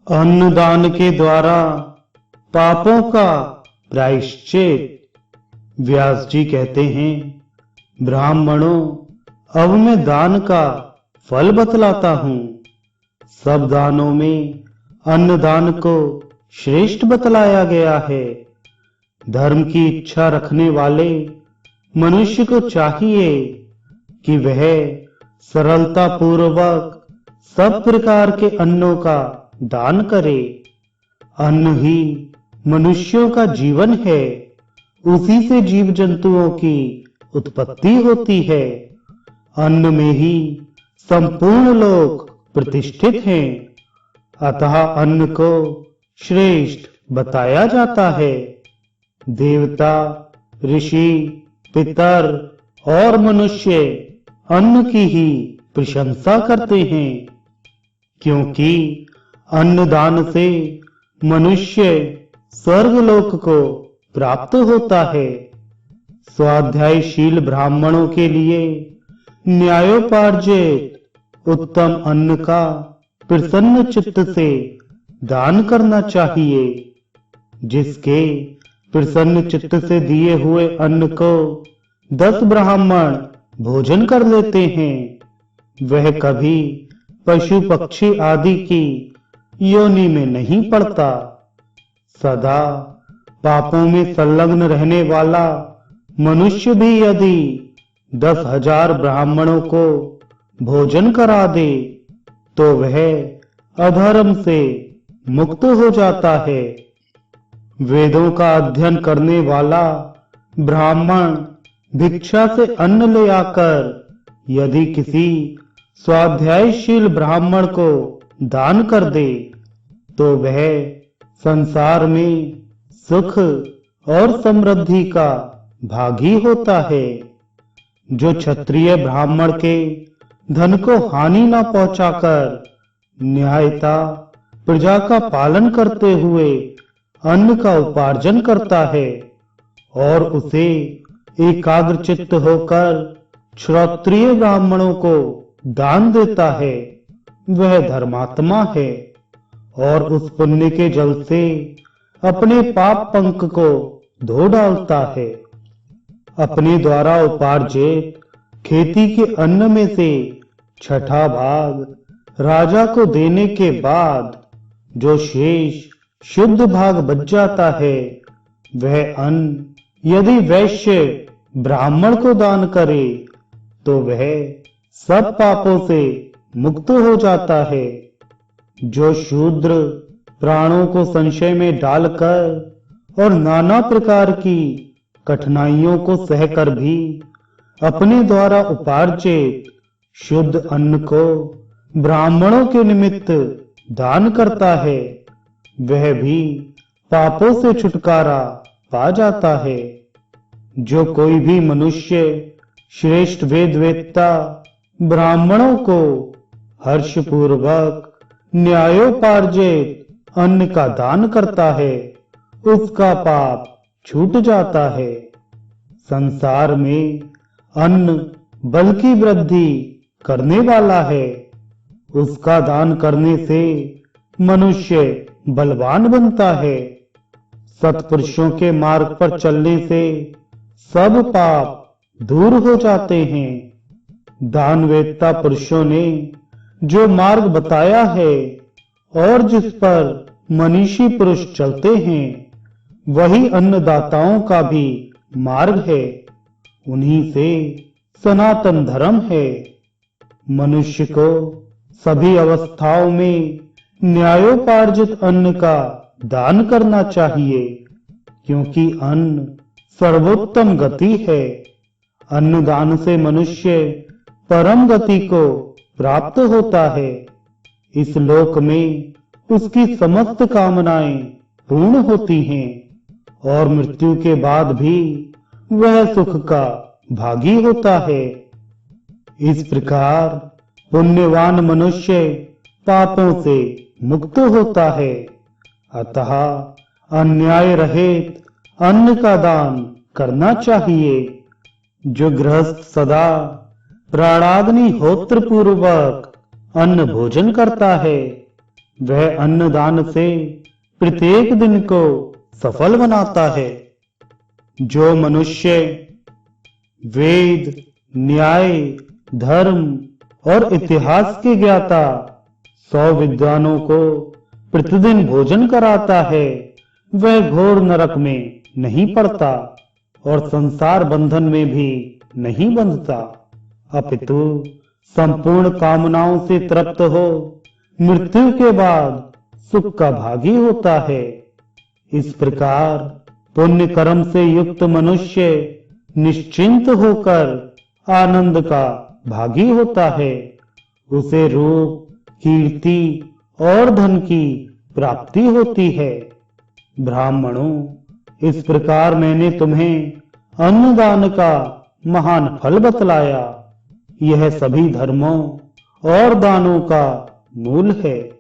अन्नदान के द्वारा पापों का प्रायश्चित। व्यास जी कहते हैं, ब्राह्मणों, अब मैं दान का फल बतलाता हूँ। सब दानों में अन्नदान को श्रेष्ठ बतलाया गया है। धर्म की इच्छा रखने वाले मनुष्य को चाहिए कि वह सरलता पूर्वक सब प्रकार के अन्नों का दान करे। अन्न ही मनुष्यों का जीवन है, उसी से जीव जंतुओं की उत्पत्ति होती है। अन्न में ही संपूर्ण लोक प्रतिष्ठित हैं, अतः अन्न को श्रेष्ठ बताया जाता है। देवता, ऋषि, पितर और मनुष्य अन्न की ही प्रशंसा करते हैं, क्योंकि अन्नदान से मनुष्य स्वर्गलोक को प्राप्त होता है। स्वाध्यायशील ब्राह्मणों के लिए न्यायोपार्जित उत्तम अन्न का प्रसन्न चित्त से दान करना चाहिए। जिसके प्रसन्न चित्त से दिए हुए अन्न को 10 ब्राह्मण भोजन कर लेते हैं, वह कभी पशु पक्षी आदि की योनि में नहीं पड़ता। सदा पापों में संलग्न रहने वाला मनुष्य भी यदि 10,000 ब्राह्मणों को भोजन करा दे तो वह अधर्म से मुक्त हो जाता है। वेदों का अध्ययन करने वाला ब्राह्मण भिक्षा से अन्न ले आकर यदि किसी स्वाध्यायशील ब्राह्मण को दान कर दे तो वह संसार में सुख और समृद्धि का भागी होता है। जो क्षत्रिय ब्राह्मण के धन को हानि न पहुंचाकर न्यायता प्रजा का पालन करते हुए अन्न का उपार्जन करता है और उसे एकाग्रचित्त होकर क्षत्रिय ब्राह्मणों को दान देता है, वह धर्मात्मा है और उस पुण्य के जल से अपने पाप पंक को धो डालता है। अपने द्वारा उपार्जित खेती के अन्न में से 6ठा भाग राजा को देने के बाद जो शेष शुद्ध भाग बच जाता है, वह अन्न यदि वैश्य ब्राह्मण को दान करे तो वह सब पापों से मुक्त हो जाता है। जो शूद्र प्राणों को संशय में डालकर और नाना प्रकार की कठिनाइयों को सहकर भी अपने द्वारा उपार्जित शुद्ध अन्न को ब्राह्मणों के निमित्त दान करता है, वह भी पापों से छुटकारा पा जाता है। जो कोई भी मनुष्य श्रेष्ठ वेदवेत्ता ब्राह्मणों को हर्षपूर्वक न्यायोपार्जित अन्न का दान करता है, उसका पाप छूट जाता है। संसार में अन्न बल की वृद्धि करने वाला है, उसका दान करने से मनुष्य बलवान बनता है। सत्पुरुषों के मार्ग पर चलने से सब पाप दूर हो जाते हैं। दानवेत्ता पुरुषों ने जो मार्ग बताया है और जिस पर मनीषी पुरुष चलते हैं, वही अन्नदाताओं का भी मार्ग है, उन्हीं से सनातन धर्म है। मनुष्य को सभी अवस्थाओं में न्यायोपार्जित अन्न का दान करना चाहिए, क्योंकि अन्न सर्वोत्तम गति है। अन्नदान से मनुष्य परम गति को प्राप्त होता है। इस लोक में उसकी समस्त कामनाएं पूर्ण होती हैं और मृत्यु के बाद भी वह सुख का भागी होता है। इस प्रकार पुण्यवान मनुष्य पापों से मुक्त होता है। अतः अन्याय रहित अन्न का दान करना चाहिए। जो गृहस्थ सदा प्राणाग्नि होत्र पूर्वक अन्न भोजन करता है, वह अन्नदान से प्रत्येक दिन को सफल बनाता है। जो मनुष्य वेद, न्याय, धर्म और इतिहास के ज्ञाता 100 विद्वानों को प्रतिदिन भोजन कराता है, वह घोर नरक में नहीं पड़ता और संसार बंधन में भी नहीं बंधता, अपितु संपूर्ण कामनाओं से तृप्त हो मृत्यु के बाद सुख का भागी होता है। इस प्रकार पुण्य कर्म से युक्त मनुष्य निश्चिंत होकर आनंद का भागी होता है। उसे रूप, कीर्ति और धन की प्राप्ति होती है। ब्राह्मणों, इस प्रकार मैंने तुम्हें अन्नदान का महान फल बतलाया। यह सभी धर्मों और दानों का मूल है।